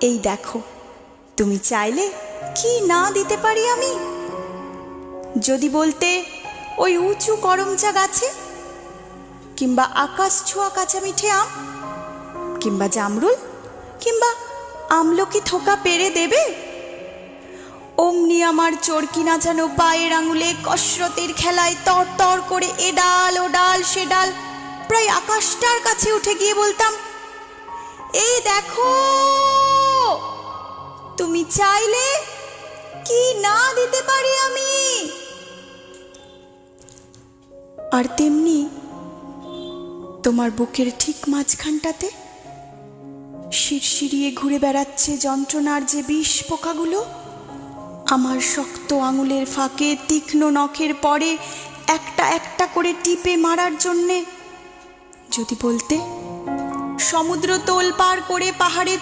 এই দেখো, তুমি চাইলে কি না দিতে পারি আমি। যদি বলতে ওই উঁচু করমচা গাছে, কিংবা আকাশ ছোঁয়া কাঁচা মিঠে আম, কিংবা জামরুল, কিংবা আমলকি থোকা পেরে দেবে, অমনি আমার চরকি নাচানো পায়ের আঙুলে কসরতের খেলায় তর তর করে এ ডাল ও ডাল সে ডাল প্রায় আকাশটার কাছে উঠে গিয়ে বলতাম, এই দেখো, তুমি চাইলে কি না দিতে পারি আমি। আর তেমনি তোমার বুকের ঠিক মাঝখানটাতে শিরশিরিয়ে ঘুরে বেড়াচ্ছে যন্ত্রণার যে বিষ পোকাগুলো, আমার শক্ত আঙুলের ফাঁকে তীক্ষ্ণ নখের পরে একটা একটা করে টিপে মারার জন্যে। যদি বলতে সমুদ্র তোল পার করে পাহাড়ের